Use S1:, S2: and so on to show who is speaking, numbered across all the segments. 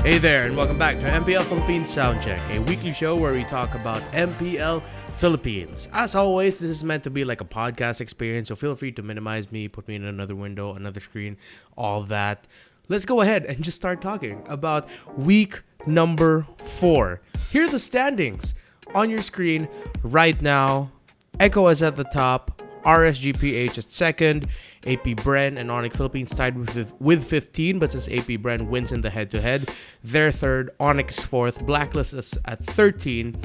S1: Hey there, and welcome back to MPL Philippines Soundcheck, a weekly show where we talk about MPL Philippines. As always, this is meant to be like a podcast experience, so feel free to minimize me, put me in another window, another screen, all that. Let's go ahead and just start talking about week number 4. Here are the standings on your screen right now. Echo is at the top, RSG at second, AP Bren and Onic Philippines tied with 15, but since AP Bren wins in the head-to-head, they're third, Onic is fourth, Blacklist is at 13.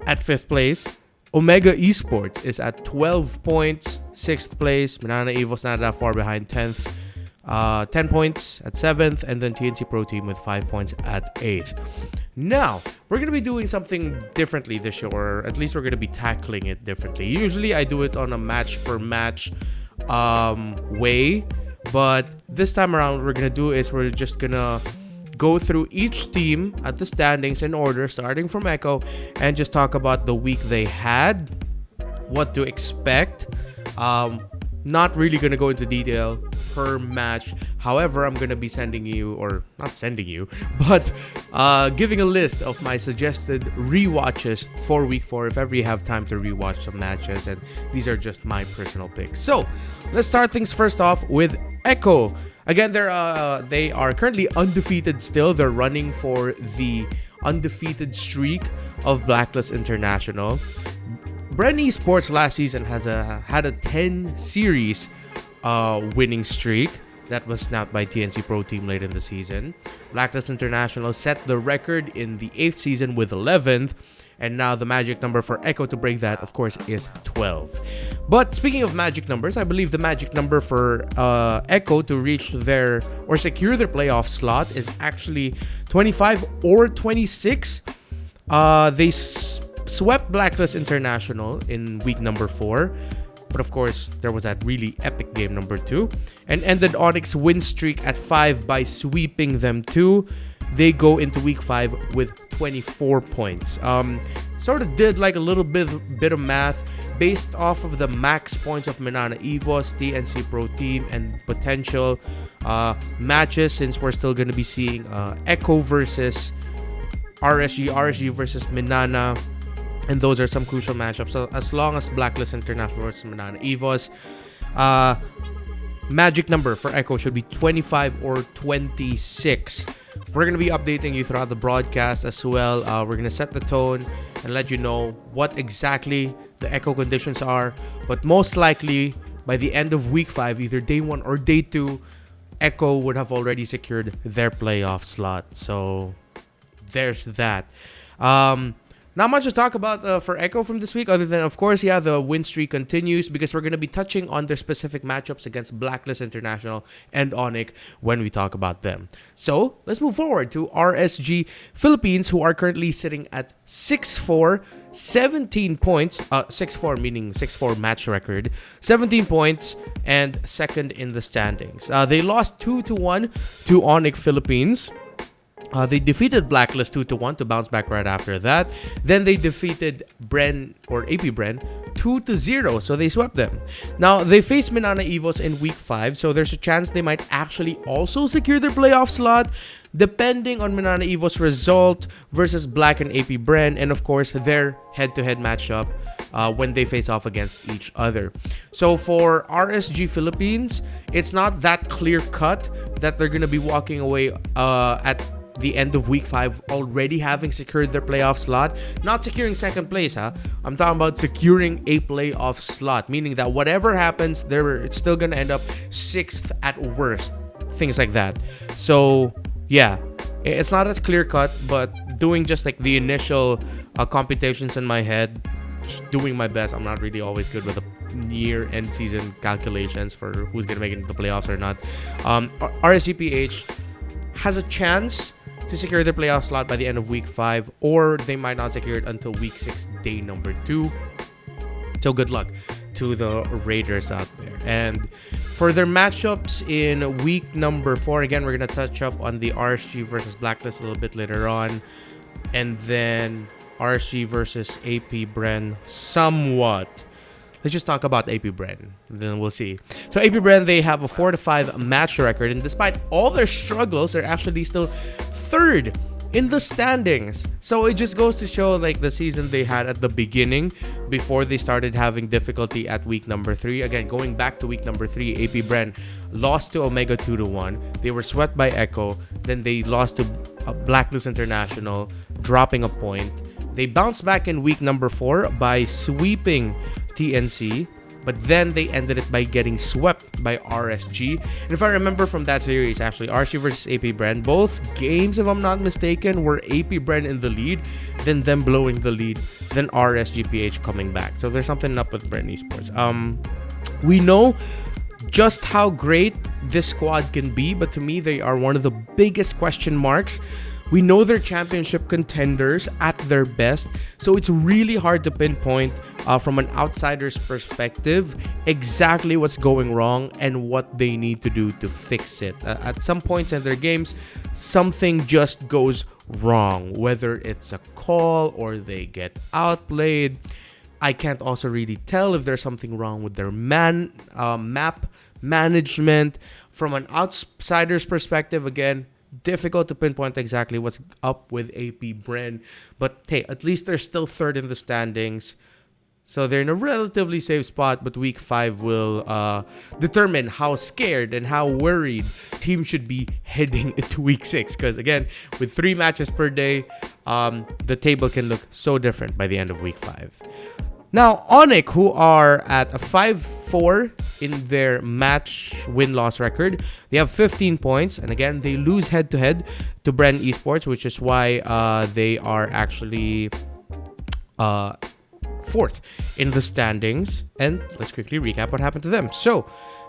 S1: At 5th place, Omega Esports is at 12 points, 6th place, Minana Evos not that far behind, 10th, 10 points at 7th, and then TNC Pro Team with 5 points at 8th. Now, we're going to be doing something differently this year, or at least we're going to be tackling it differently. Usually, I do it on a match-per-match way, but this time around, what we're going to do is we're just going to go through each team at the standings in order, starting from Echo, and just talk about the week they had, what to expect. Not really going to go into detail per match. However, I'm going to be sending you, or not sending you, but giving a list of my suggested rewatches for week 4 if ever you have time to rewatch some matches, and these are just my personal picks. So, let's start things first off with Echo. Again, they are currently undefeated still. They're running for the undefeated streak of Blacklist International. Bren Esports last season had a 10 series winning streak that was snapped by TNC Pro Team late in the season. Blacklist International set the record in the 8th season with 11th, and now the magic number for Echo to break that, of course, is 12. But speaking of magic numbers, I believe the magic number for Echo to reach their or secure their playoff slot is actually 25 or 26. They swept Blacklist International in week number 4. But of course, there was that really epic game number 2. And ended Onic's win streak at 5 by sweeping them too. They go into week 5 with 24 points. Sort of did like a little bit of math based off of the max points of Minana Evos, TNC Pro Team, and potential matches, since we're still going to be seeing Echo versus RSG versus Minana. And those are some crucial matchups. So as long as Blacklist International versus Minana Evos, magic number for Echo should be 25 or 26. We're going to be updating you throughout the broadcast as well. We're going to set the tone and let you know what exactly the Echo conditions are. But most likely, by the end of week 5, either day 1 or day 2, Echo would have already secured their playoff slot. So there's that. Not much to talk about for Echo from this week, other than, of course, the win streak continues, because we're going to be touching on their specific matchups against Blacklist International and Onic when we talk about them. So, let's move forward to RSG Philippines, who are currently sitting at 6-4, 17 points, 6-4 meaning 6-4 match record, 17 points, and second in the standings. They lost 2-1 to Onic Philippines. They defeated Blacklist 2-1 to bounce back right after that. Then they defeated Bren, or AP Bren, 2-0, so they swept them. Now, they face Minana Evos in week 5, so there's a chance they might actually also secure their playoff slot, depending on Minana Evos' result versus Black and AP Bren, and of course, their head-to-head matchup when they face off against each other. So for RSG Philippines, it's not that clear-cut that they're going to be walking away at the end of week 5 already having secured their playoff slot. Not securing second place, I'm talking about securing a playoff slot, meaning that whatever happens, it's still gonna end up 6th at worst, things like that. So yeah, it's not as clear cut, but doing just like the initial computations in my head, just doing my best. I'm not really always good with the year-end season calculations for who's gonna make it into the playoffs or not. RSGPH has a chance to secure their playoff slot by the end of week 5, or they might not secure it until week 6, day number 2. So good luck to the Raiders out there. And for their matchups in week number 4, again, we're going to touch up on the RSG versus Blacklist a little bit later on. And then RSG versus AP Bren somewhat let's just talk about AP Bren. Then we'll see. So AP Bren, they have a 4-5 match record, and despite all their struggles, they're actually still third in the standings. So it just goes to show like the season they had at the beginning before they started having difficulty at week number 3. Again, going back to week number 3, AP Bren lost to Omega 2-1. They were swept by Echo. Then they lost to Blacklist International, dropping a point. They bounced back in week number 4 by sweeping TNC. But then they ended it by getting swept by RSG. And if I remember from that series, actually, RSG versus AP Bren, both games, if I'm not mistaken, were AP Bren in the lead, then them blowing the lead, then RSGPH coming back. So there's something up with Bren Esports. We know just how great this squad can be, but to me, they are one of the biggest question marks. We know they're championship contenders at their best, so it's really hard to pinpoint from an outsider's perspective exactly what's going wrong and what they need to do to fix it. At some points in their games, something just goes wrong, whether it's a call or they get outplayed. I can't also really tell if there's something wrong with their map management. From an outsider's perspective, again, difficult to pinpoint exactly what's up with AP Bren, but hey, at least they're still third in the standings, so they're in a relatively safe spot. But week 5 will determine how scared and how worried team should be heading into week 6, because again, with 3 matches per day, the table can look so different by the end of week 5. Now, Onic, who are at a 5-4 in their match win-loss record, they have 15 points. And again, they lose head-to-head to Bren Esports, which is why they are actually 4th in the standings. And let's quickly recap what happened to them. So,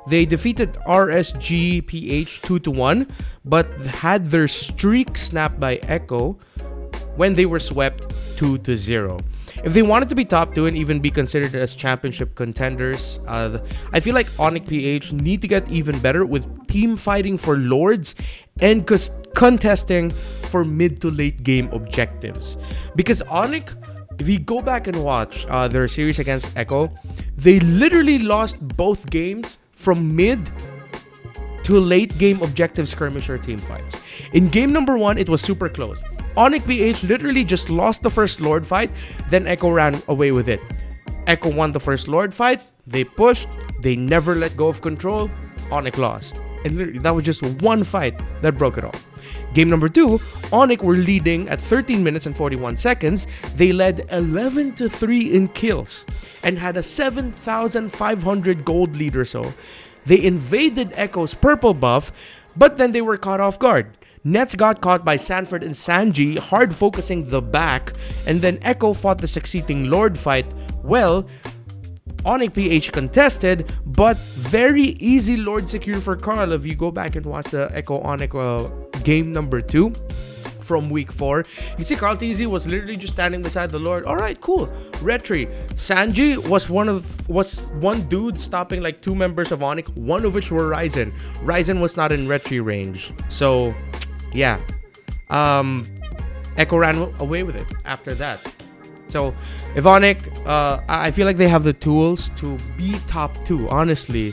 S1: they defeated RSG PH 2-1, but had their streak snapped by Echo when they were swept 2-0. If they wanted to be top 2 and even be considered as championship contenders, I feel like Onic PH need to get even better with team fighting for Lords and contesting for mid to late game objectives. Because Onic, if you go back and watch their series against Echo, they literally lost both games from mid to late game objective skirmisher team fights. In game number 1, it was super close. Onic PH literally just lost the first Lord fight, then Echo ran away with it. Echo won the first Lord fight, they pushed, they never let go of control, Onic lost. And literally, that was just one fight that broke it all. Game number 2, Onic were leading at 13 minutes and 41 seconds. They led 11-3 in kills and had a 7,500 gold lead or so. They invaded Echo's purple buff, but then they were caught off guard. Nets got caught by Sanford and Sanji, hard focusing the back, and then Echo fought the succeeding Lord fight well. Onic PH contested, but very easy Lord secure for Carl. If you go back and watch the Echo Onic game number 2 from week 4, you see Carl TZ was literally just standing beside the Lord. Alright, cool. Retry. Sanji was one dude stopping like 2 members of Onic, one of which were Ryzen. Ryzen was not in Retry range. So yeah. Echo ran away with it after that. So if Onic, I feel like they have the tools to be top 2, honestly,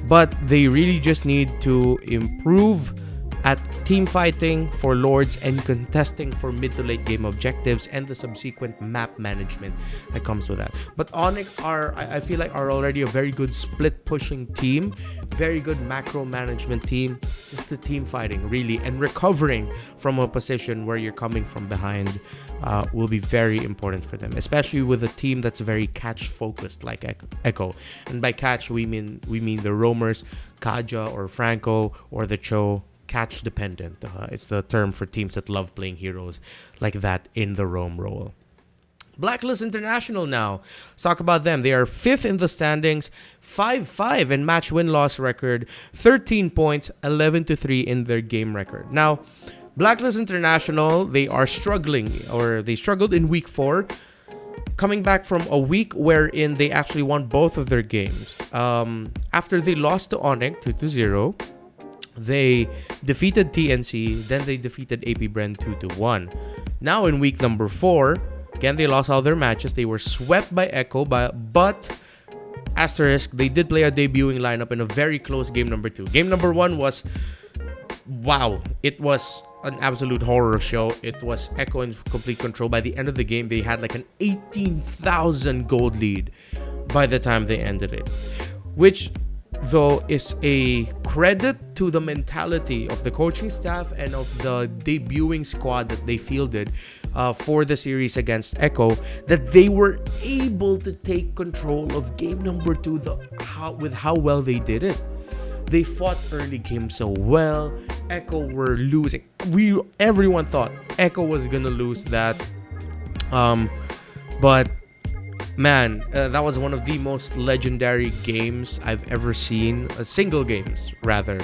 S1: but they really just need to improve at team fighting for Lords and contesting for mid to late game objectives and the subsequent map management that comes with that. But Onic I feel like are already a very good split pushing team, very good macro management team, just the team fighting really, and recovering from a position where you're coming from behind will be very important for them, especially with a team that's very catch focused like Echo. And by catch we mean the roamers, Kaja or Franco or the Cho. Catch dependent. It's the term for teams that love playing heroes like that in the roam role. Blacklist International now. Let's talk about them. They are 5th in the standings, 5-5 in match win-loss record, 13 points, 11-3 in their game record. Now, Blacklist International, they are struggling, or they struggled in week 4, coming back from a week wherein they actually won both of their games. After they lost to Onic 2-0, they defeated TNC, then they defeated AP Bren 2-1. Now in week number 4, again, they lost all their matches. They were swept by Echo, but asterisk, they did play a debuting lineup in a very close game number 2. Game number 1 was, wow, it was an absolute horror show. It was Echo in complete control. By the end of the game, they had like an 18,000 gold lead by the time they ended it, which though is a credit to the mentality of the coaching staff and of the debuting squad that they fielded for the series against Echo, that they were able to take control of game number 2 with how well they did it. They fought early game so well. Echo were losing. Everyone thought Echo was gonna lose that, but man, that was one of the most legendary games I've ever seen. Single games, rather.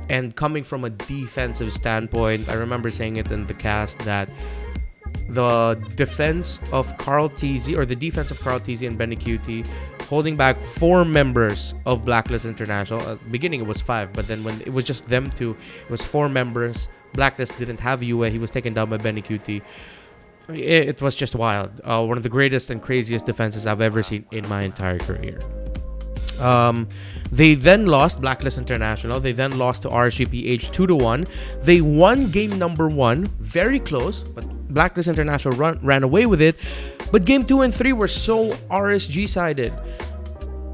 S1: And coming from a defensive standpoint, I remember saying it in the cast that the defense of Carl Tizzi, or the defense of Carl Tizzi and Benny Cutie, holding back 4 members of Blacklist International. Beginning it was 5, but then when it was just them 2, it was 4 members. Blacklist didn't have Yue. He was taken down by Benny Cutie. It was just wild. One of the greatest and craziest defenses I've ever seen in my entire career. They then lost Blacklist International. They then lost to RSGPH 2-1. They won game number 1, very close, but Blacklist International ran away with it. But game 2 and 3 were so RSG sided.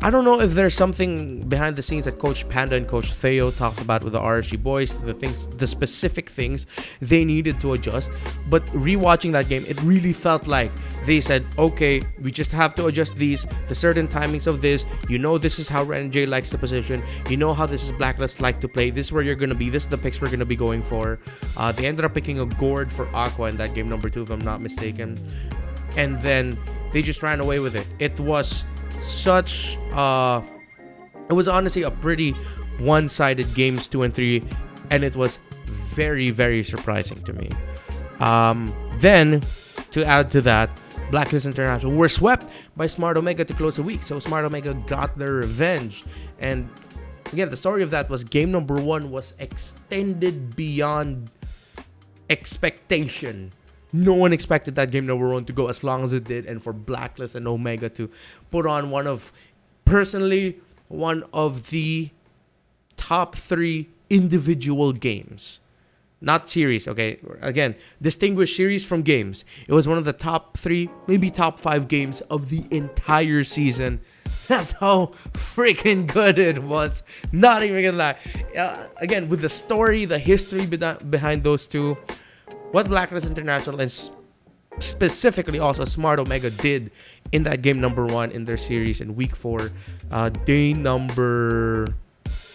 S1: I don't know if there's something behind the scenes that Coach Panda and Coach Theo talked about with the RSG boys, the specific things they needed to adjust. But rewatching that game, it really felt like they said, okay, we just have to adjust the certain timings of this. You know, this is how Ren J likes the position. You know how this is Blacklist like to play. This is where you're going to be. This is the picks we're going to be going for. They ended up picking a gourd for Aqua in that game number 2, if I'm not mistaken. And then they just ran away with it. It was honestly a pretty one-sided games 2 and 3, and it was very, very surprising to me. Then to add to that, Blacklist International were swept by Smart Omega to close the week, so Smart Omega got their revenge. And again, the story of that was game number 1 was extended beyond expectation. No one expected that game number 1 to go as long as it did, and for Blacklist and Omega to put on one of the top 3 individual games. Not series, okay? Again, distinguish series from games. It was one of the top 3, maybe top 5 games of the entire season. That's how freaking good it was. Not even gonna lie. Again, with the story, the history behind those two, what Blacklist International and specifically also Smart Omega did in that game number 1 in their series in week 4, day number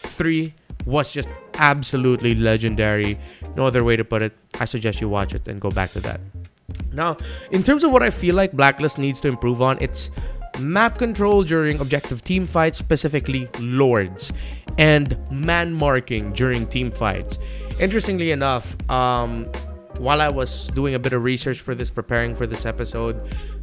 S1: 3, was just absolutely legendary. No other way to put it. I suggest you watch it and go back to that. Now, in terms of what I feel like Blacklist needs to improve on, it's map control during objective team fights, specifically Lords, and man marking during team fights. Interestingly enough, while I was doing a bit of research for this, preparing for this episode,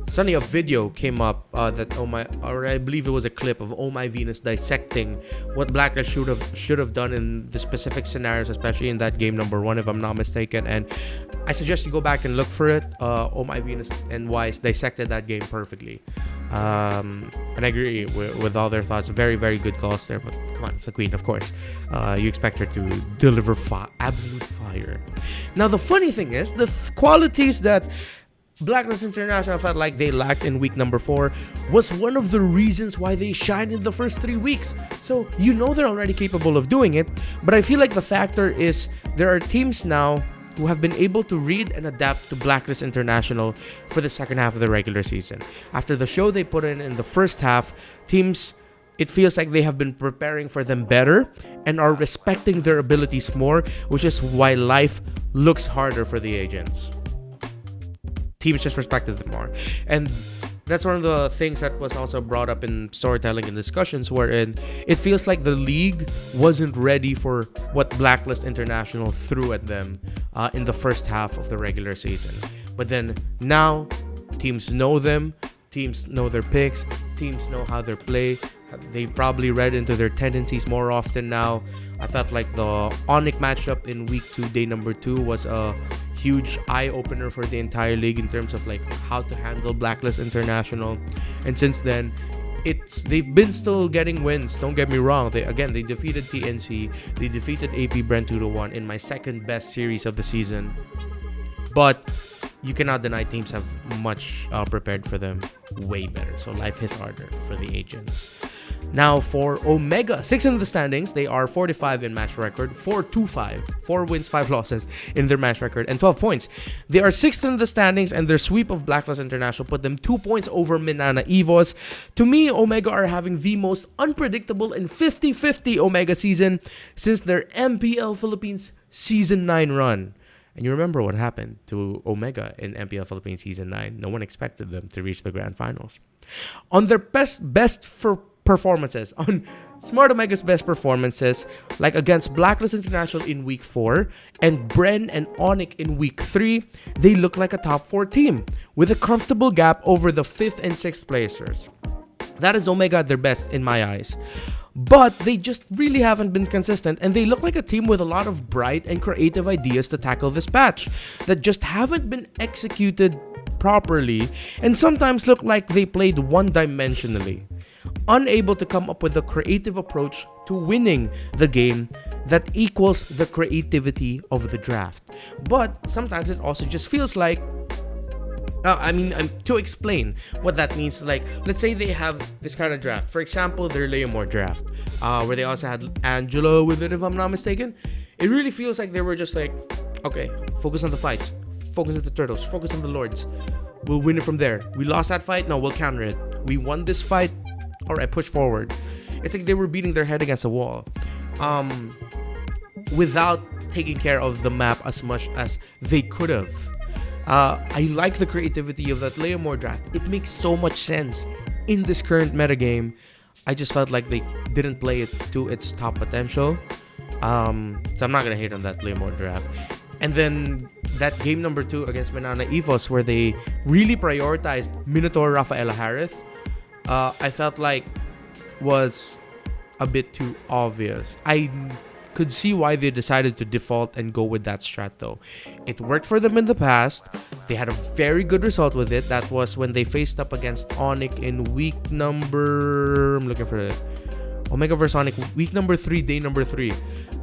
S1: suddenly a video came up I believe it was a clip of Oh My Venus dissecting what Blacklist should have done in the specific scenarios, especially in that game number 1, if I'm not mistaken. And I suggest you go back and look for it. Oh My Venus and Wise dissected that game perfectly. And I agree with all their thoughts. Very, very good calls there. But come on, it's a queen, of course. You expect her to deliver absolute fire. Now, the funny thing is, the qualities that Blacklist International felt like they lacked in week number 4 was one of the reasons why they shined in the first 3 weeks. So, you know they're already capable of doing it. But I feel like the factor is there are teams now who have been able to read and adapt to Blacklist International for the second half of the regular season. After the show they put in the first half, teams, it feels like they have been preparing for them better and are respecting their abilities more, which is why life looks harder for the agents. Teams just respected them more. And that's one of the things that was also brought up in storytelling and discussions, wherein it feels like the league wasn't ready for what Blacklist International threw at them in the first half of the regular season. But then now, teams know them, teams know their picks, teams know how they play. They've probably read into their tendencies more often now. I felt like the Onic matchup in week 2, day number 2, was a huge eye-opener for the entire league in terms of like how to handle Blacklist International. And since then, they've been still getting wins. Don't get me wrong. They defeated TNC. They defeated AP Bren 2-1 in my second best series of the season. But you cannot deny teams have much prepared for them, way better. So life is harder for the agents. Now for Omega, 6th in the standings. They are 45 in match record, 4-2-5, 4 wins, 5 losses in their match record, and 12 points. They are 6th in the standings, and their sweep of Blacklist International put them 2 points over Minana Evos. To me, Omega are having the most unpredictable and 50-50 Omega season since their MPL Philippines Season 9 run. And you remember what happened to Omega in MPL Philippines Season 9. No one expected them to reach the grand finals. On their best for performances, on Smart Omega's best performances, like against Blacklist International in Week 4 and Bren and Onic in Week 3, they look like a top 4 team with a comfortable gap over the 5th and 6th placers. That is Omega at their best in my eyes. But they just really haven't been consistent, and they look like a team with a lot of bright and creative ideas to tackle this patch that just haven't been executed properly, and sometimes look like they played one-dimensionally, unable to come up with a creative approach to winning the game that equals the creativity of the draft. But sometimes it also just feels like to explain what that means, like, let's say they have this kind of draft. For example, their Leomore draft, where they also had Angela with it, if I'm not mistaken. It really feels like they were just like, okay, focus on the fights, focus on the turtles, focus on the lords. We'll win it from there. We lost that fight, no, we'll counter it. We won this fight, alright, push forward. It's like they were beating their head against a wall, without taking care of the map as much as they could have. I like the creativity of that Leomore draft. It makes so much sense in this current metagame. I just felt like they didn't play it to its top potential. So I'm not gonna hate on that Leomore draft. And then that game number 2 against Minana Evos, where they really prioritized Minotaur Rafaela Harith, I felt like was a bit too obvious. I could see why they decided to default and go with that strat though. It worked for them in the past. They had a very good result with it. That was when they faced up against Onic in week number... I'm looking for it. Omega vs Onic, week number 3, day number 3.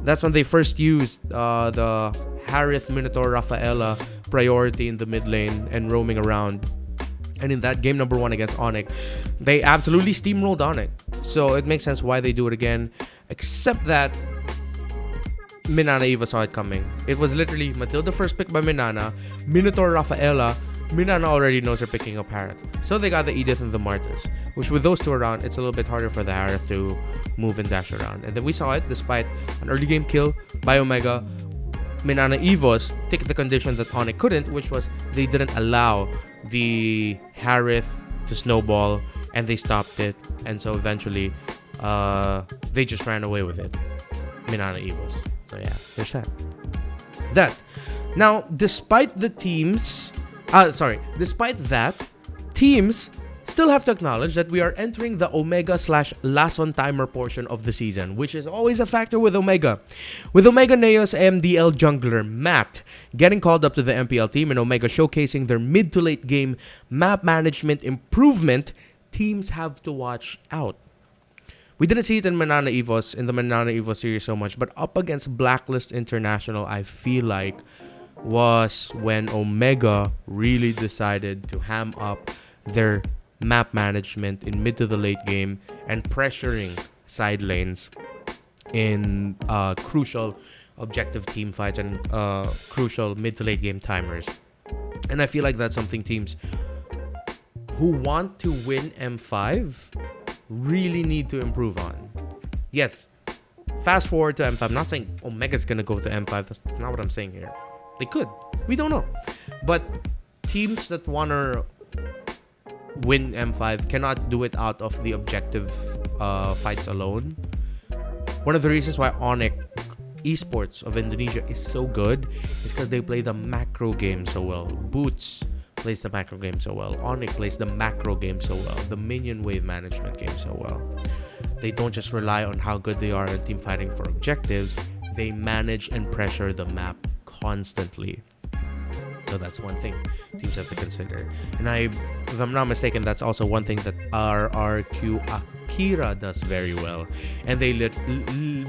S1: That's when they first used the Harith Minotaur Rafaela priority in the mid lane and roaming around. And in that game number 1 against Onic, they absolutely steamrolled Onic. So it makes sense why they do it again. Except that Minana Evos saw it coming. It was literally Matilda first pick by Minana, Minotaur Rafaela. Minana already knows they're picking up Harith. So they got the Edith and the Martis, which with those two around, it's a little bit harder for the Harith to move and dash around. And then we saw it despite an early game kill by Omega. Minana Evos took the condition that Onic couldn't, which was they didn't allow the Harith to snowball, and they stopped it. And so eventually they just ran away with it. Minana Evos. So yeah, there's that. Now, despite that, teams still have to acknowledge that we are entering the Omega/last on timer portion of the season, which is always a factor with Omega. With Omega Neos MDL jungler Matt getting called up to the MPL team and Omega showcasing their mid to late game map management improvement, teams have to watch out. We didn't see it in the Minana Evos series so much, but up against Blacklist International, I feel like was when Omega really decided to ham up their map management in mid to the late game and pressuring side lanes in crucial objective team fights and crucial mid to late game timers. And I feel like that's something teams who want to win M5 really need to improve on. Yes, fast forward to M5. I'm not saying Omega's gonna go to M5. That's not what I'm saying here. They could. We don't know. But teams that wanna win M5 cannot do it out of the objective fights alone. One of the reasons why Onic Esports of Indonesia is so good is because they play the macro game so well. Boots plays the macro game so well. Onic plays the macro game so well. The minion wave management game so well. They don't just rely on how good they are in team fighting for objectives. They manage and pressure the map constantly. So that's one thing teams have to consider. And if I'm not mistaken, that's also one thing that RRQ Akira does very well. And they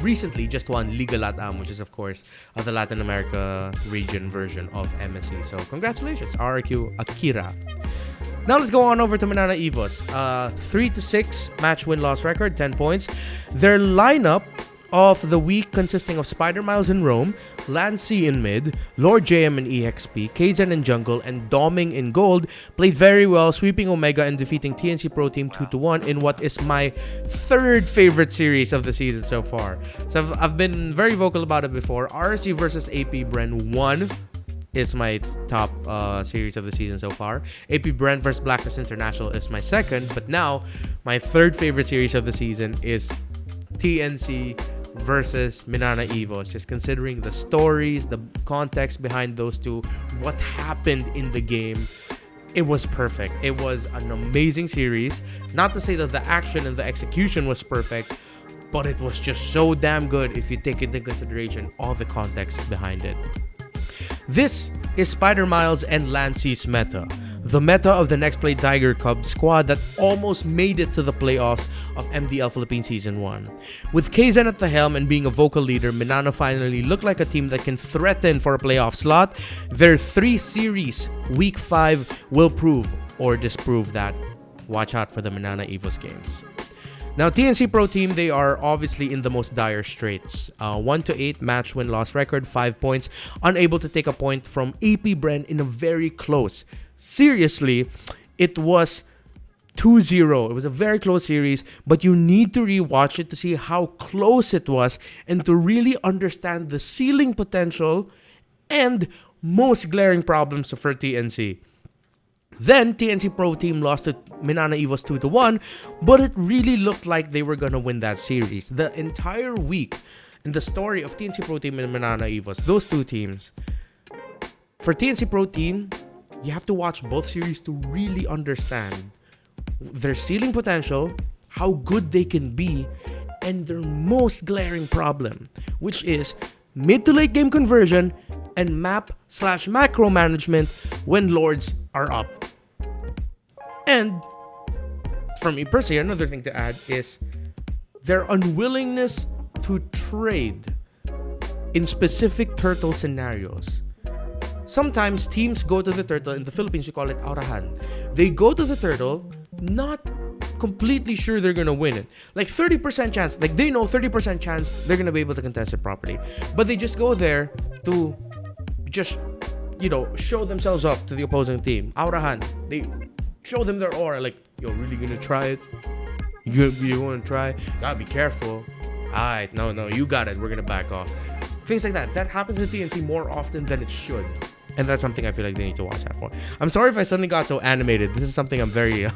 S1: recently just won Liga Latam, which is of course the Latin America region version of MSC. So congratulations, RRQ Akira. Now let's go on over to Minana Evos. 3-6 match win-loss record, 10 points. Their lineup of the week consisting of Spider Miles in Rome, Lancy in mid, Lord JM in EXP, Kaizen in jungle, and Doming in gold played very well, sweeping Omega and defeating TNC Pro Team 2-1 in what is my third favorite series of the season so far. So I've been very vocal about it before. RSG versus AP Bren 1 is my top series of the season so far. AP Bren versus Blacklist International is my second, but now my third favorite series of the season is TNC versus Minana Evos. Just considering the stories, the context behind those two, what happened in the game, it was perfect. It was an amazing series. Not to say that the action and the execution was perfect, but it was just so damn good if you take into consideration all the context behind it. This is Spider Miles and Lancy's meta. The meta of the Next Play Tiger Cub squad that almost made it to the playoffs of MDL Philippines Season 1. With Kaizen at the helm and being a vocal leader, Minana finally looked like a team that can threaten for a playoff slot. Their 3 series, Week 5, will prove or disprove that. Watch out for the Minana Evos games. Now, TNC Pro Team, they are obviously in the most dire straits. 1-8 match win-loss record, 5 points, unable to take a point from AP Bren in a very close. Seriously, it was 2-0. It was a very close series, but you need to rewatch it to see how close it was and to really understand the ceiling potential and most glaring problems for TNC. Then, TNC Pro Team lost to Minana Evos 2-1, but it really looked like they were gonna win that series. The entire week, in the story of TNC Pro Team and Minana Evos, those two teams, for TNC Pro Team, you have to watch both series to really understand their ceiling potential, how good they can be, and their most glaring problem, which is mid to late game conversion and map/macro management when Lords are up. And for me personally, another thing to add is their unwillingness to trade in specific turtle scenarios. Sometimes teams go to the turtle, in the Philippines we call it aurahan. They go to the turtle not completely sure they're gonna win it. Like 30% chance, like they know 30% chance they're gonna be able to contest it properly. But they just go there to just, show themselves up to the opposing team. Aurahan, they show them their aura, like, yo, really gonna try it? You wanna try? Gotta be careful. Alright, no, you got it, we're gonna back off. Things like that. That happens with TNC more often than it should. And that's something I feel like they need to watch out for. I'm sorry if I suddenly got so animated. This is something I'm very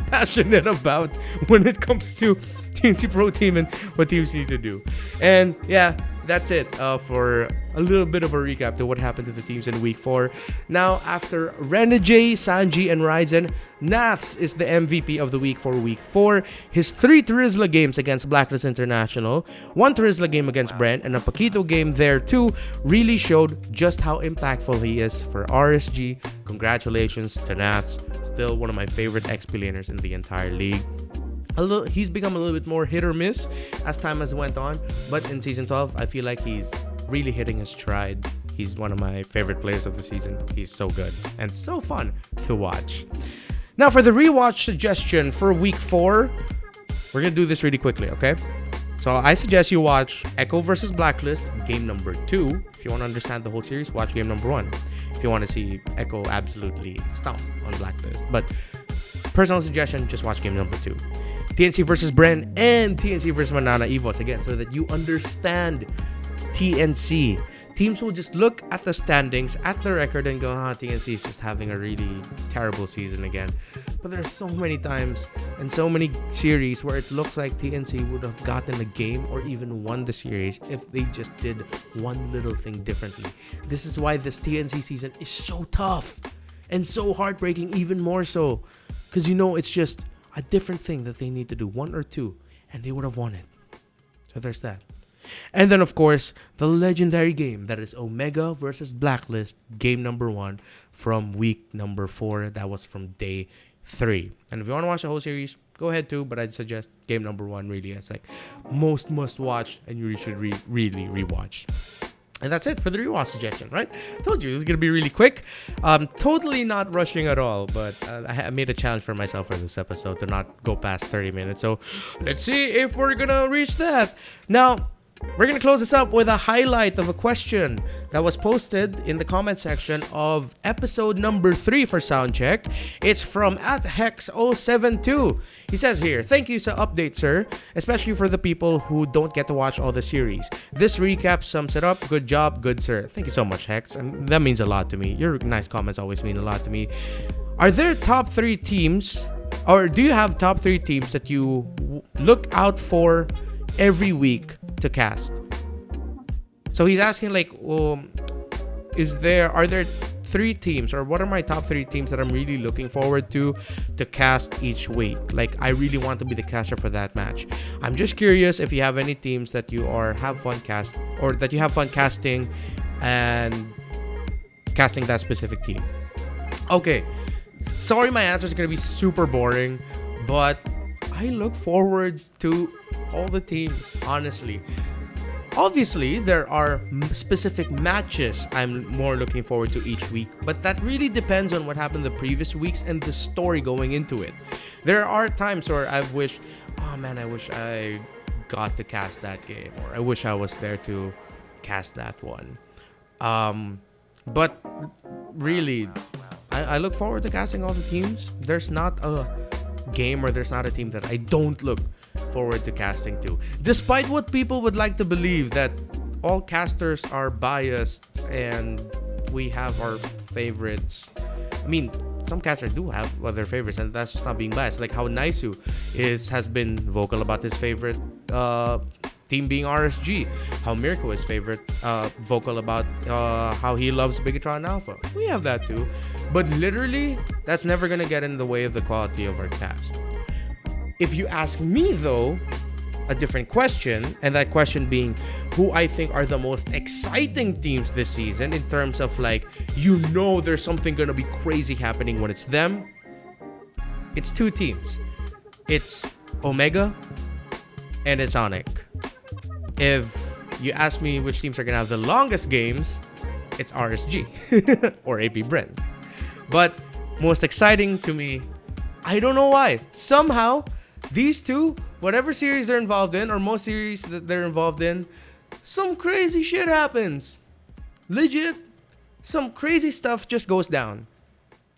S1: passionate about when it comes to TNC Pro Team and what teams need to do. And yeah, that's it for a little bit of a recap to what happened to the teams in Week 4. Now, after Renajay, Sanji, and Ryzen, Naths is the MVP of the week for Week 4. His 3 Terizla games against Blacklist International, 1 Terizla game against Bren, and a Paquito game there too really showed just how impactful he is for RSG. Congratulations to Naths. Still one of my favorite XP laners in the entire league. He's become a little bit more hit or miss as time has went on, but in Season 12, I feel like he's really hitting his stride. He's one of my favorite players of the season. He's so good and so fun to watch. Now for the rewatch suggestion for Week 4, we're gonna do this really quickly, okay? So I suggest you watch Echo versus Blacklist, game number 2. If you want to understand the whole series, watch game number 1. If you want to see Echo absolutely stomp on Blacklist. But personal suggestion, just watch game number 2. TNC versus Bren and TNC versus Minana Evos, again, so that you understand TNC. Teams will just look at the standings, at the record, and go, TNC is just having a really terrible season again. But there are so many times and so many series where it looks like TNC would have gotten a game or even won the series if they just did one little thing differently. This is why this TNC season is so tough and so heartbreaking, even more so. Because it's just a different thing that they need to do, 1 or 2, and they would have won it. So there's that. And then, of course, the legendary game that is Omega versus Blacklist, game number 1 from week number 4. That was from day 3. And if you want to watch the whole series, go ahead too, but I'd suggest game number 1 really is like most must watch, and you should really rewatch. And that's it for the rewatch suggestion, right? Told you it was going to be really quick. Totally not rushing at all, but I made a challenge for myself for this episode to not go past 30 minutes. So let's see if we're going to reach that. Now, we're going to close this up with a highlight of a question that was posted in the comment section of episode number 3 for Soundcheck. It's from @Hex072. He says here, "Thank you for update, sir, especially for the people who don't get to watch all the series. This recap sums it up. Good job, good sir." Thank you so much, Hex. And that means a lot to me. Your nice comments always mean a lot to me. Are there top 3 teams, or do you have top 3 teams that you look out for every week to cast? So he's asking like, are there 3 teams, or what are my top 3 teams that I'm really looking forward to cast each week? Like, I really want to be the caster for that match. I'm just curious if you have any teams that you have fun casting and casting that specific team. Okay, sorry, my answer is gonna be super boring, but I look forward to all the teams, honestly. Obviously, there are specific matches I'm more looking forward to each week, but that really depends on what happened the previous weeks and the story going into it. There are times where I've wished, oh man, I wish I got to cast that game, or I wish I was there to cast that one. But really, I look forward to casting all the teams. There's not a game, or there's not a team that I don't look forward to casting to, despite what people would like to believe, that all casters are biased and we have our favorites. I mean, some casters do have other favorites, and that's just not being biased. Like how Naisu has been vocal about his favorite team being RSG. How Mirko is vocal about how he loves Bigatron Alpha. We have that too. But literally, that's never gonna get in the way of the quality of our cast. If you ask me though, a different question, and that question being who I think are the most exciting teams this season in terms of like, there's something gonna be crazy happening when it's them. It's 2 teams. It's Omega and it's Onic. If you ask me which teams are gonna have the longest games, it's RSG or AP Bren. But most exciting to me, I don't know why. Somehow, these 2, whatever series they're involved in, or most series that they're involved in, some crazy shit happens. Legit, some crazy stuff just goes down.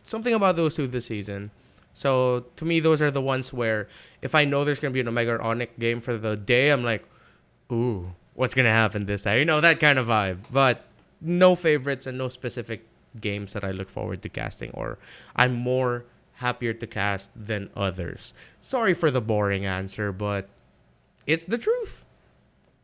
S1: Something about those 2 this season. So to me, those are the ones where if I know there's gonna be an Omega or Onic game for the day, I'm like, ooh, what's gonna happen this time? That kind of vibe. But no favorites and no specific games that I look forward to casting, or I'm more happier to cast than others. Sorry for the boring answer, but it's the truth.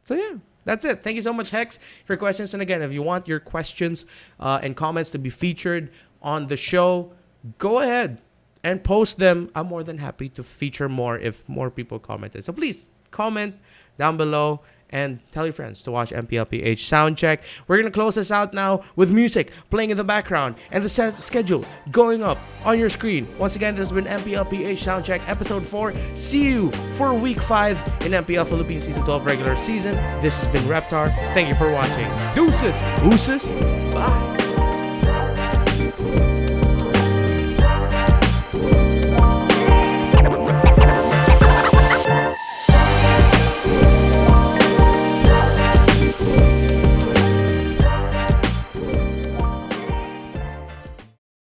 S1: So yeah, that's it. Thank you so much, Hex, for your questions. And again, if you want your questions and comments to be featured on the show, go ahead and post them. I'm more than happy to feature more if more people commented. So please comment down below and tell your friends to watch MPLPH Soundcheck. We're going to close this out now with music playing in the background and the schedule going up on your screen. Once again, this has been MPLPH Soundcheck Episode 4. See you for Week 5 in MPL Philippines Season 12 regular season. This has been Reptar. Thank you for watching. Deuces. Bye.